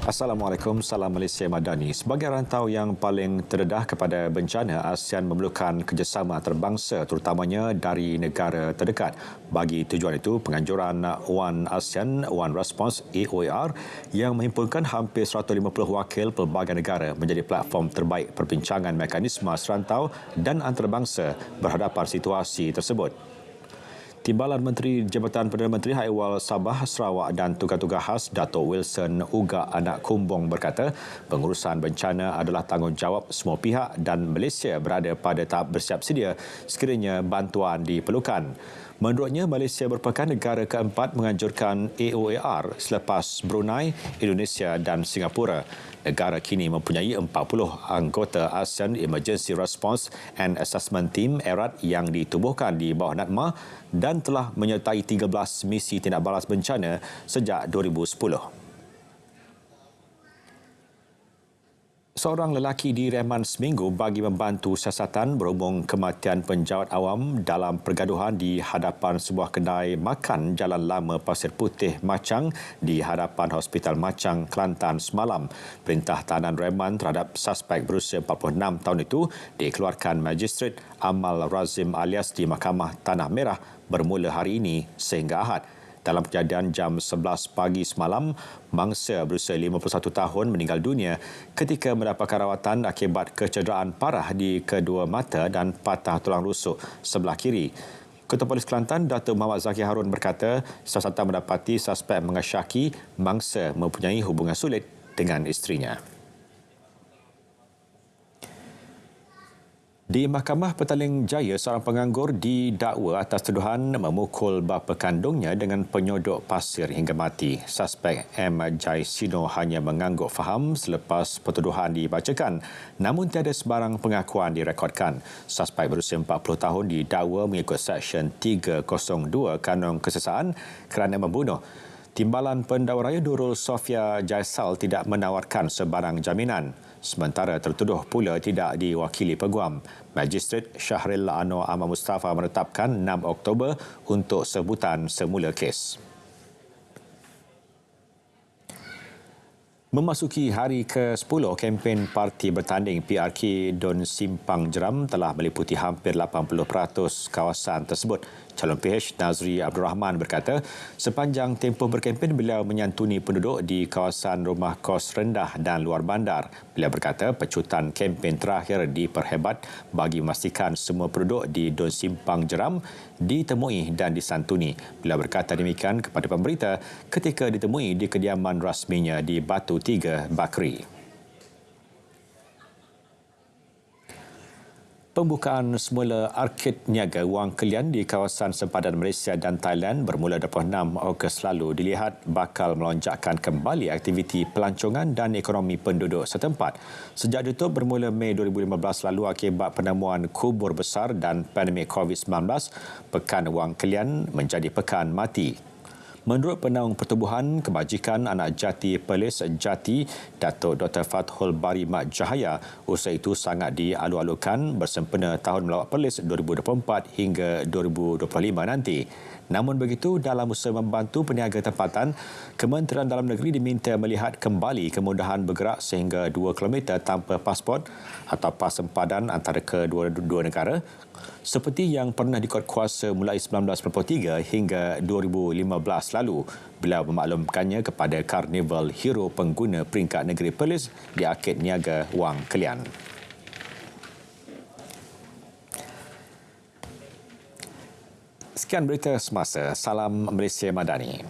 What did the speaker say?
Assalamualaikum, salam Malaysia Madani. Sebagai rantau yang paling terdedah kepada bencana, ASEAN memerlukan kerjasama antarabangsa terutamanya dari negara terdekat. Bagi tujuan itu, penganjuran One ASEAN One Response (AOAR) yang menghimpunkan hampir 150 wakil pelbagai negara menjadi platform terbaik perbincangan mekanisme serantau dan antarabangsa berhadapan situasi tersebut. Timbalan Menteri Jabatan Perdana Menteri Haiwal Sabah, Sarawak dan Tugas-Tugas Khas Dato' Wilson Uga Anak Kumbong berkata pengurusan bencana adalah tanggungjawab semua pihak dan Malaysia berada pada tahap bersiap sedia sekiranya bantuan diperlukan. Menurutnya, Malaysia merupakan negara keempat menganjurkan AOAR selepas Brunei, Indonesia dan Singapura. Negara kini mempunyai 40 anggota ASEAN Emergency Response and Assessment Team (ERAT) yang ditubuhkan di bawah NADMA dan telah menyertai 13 misi tindak balas bencana sejak 2010. Seorang lelaki direman seminggu bagi membantu siasatan berhubung kematian penjawat awam dalam pergaduhan di hadapan sebuah kedai makan Jalan Lama Pasir Putih Machang di hadapan Hospital Machang, Kelantan semalam. Perintah tahanan reman terhadap suspek berusia 46 tahun itu dikeluarkan Magistrate Amal Razim alias di Mahkamah Tanah Merah bermula hari ini sehingga Ahad. Dalam kejadian jam 11 pagi semalam, mangsa berusia 51 tahun meninggal dunia ketika mendapatkan rawatan akibat kecederaan parah di kedua mata dan patah tulang rusuk sebelah kiri. Ketua Polis Kelantan, Datuk Muhammad Zaki Harun berkata, siasatan mendapati suspek mengesyaki mangsa mempunyai hubungan sulit dengan isterinya. Di Mahkamah Petaling Jaya, seorang penganggur didakwa atas tuduhan memukul bapa kandungnya dengan penyodok pasir hingga mati. Suspek M. Jaisino hanya mengangguk faham selepas pertuduhan dibacakan, namun tiada sebarang pengakuan direkodkan. Suspek berusia 40 tahun didakwa mengikut Seksyen 302 Kanun Kesesaan kerana membunuh. Timbalan Pendakwa Raya Nurul Sofia Jaisal tidak menawarkan sebarang jaminan. Sementara tertuduh pula tidak diwakili peguam. Magistrate Syahril Anwar Ahmad Mustafa menetapkan 6 Oktober untuk sebutan semula kes. Memasuki hari ke-10, kempen parti bertanding PRK Don Simpang Jeram telah meliputi hampir 80% kawasan tersebut. Calon PH Nazri Abdul Rahman berkata, sepanjang tempoh berkempen beliau menyantuni penduduk di kawasan rumah kos rendah dan luar bandar. Beliau berkata pecutan kempen terakhir diperhebat bagi memastikan semua penduduk di Don Simpang Jeram ditemui dan disantuni. Beliau berkata demikian kepada pemberita ketika ditemui di kediaman rasminya di Batu 3 Bakri. Pembukaan semula arkid niaga wang kelian di kawasan sempadan Malaysia dan Thailand bermula 26 Ogos lalu dilihat bakal melonjakkan kembali aktiviti pelancongan dan ekonomi penduduk setempat. Sejak ditutup bermula Mei 2015 lalu akibat penemuan kubur besar dan pandemik COVID-19, Pekan Wang Kelian menjadi pekan mati. Menurut Penaung Pertubuhan Kebajikan Anak Jati Perlis Jati, Datuk Dr. Fathul Bari Mat Jahaya, usaha itu sangat dialu-alukan bersempena Tahun Melawat Perlis 2024 hingga 2025 nanti. Namun begitu, dalam usaha membantu peniaga tempatan, Kementerian Dalam Negeri diminta melihat kembali kemudahan bergerak sehingga 2 km tanpa pasport atau pas sempadan antara kedua-dua negara, seperti yang pernah dikuatkuasa mulai 1993 hingga 2015 lalu. Beliau memaklumkannya kepada Karnival Hero pengguna peringkat negeri Perlis di Arkid Niaga Wang Kelian. Sekian berita semasa. Salam Malaysia Madani.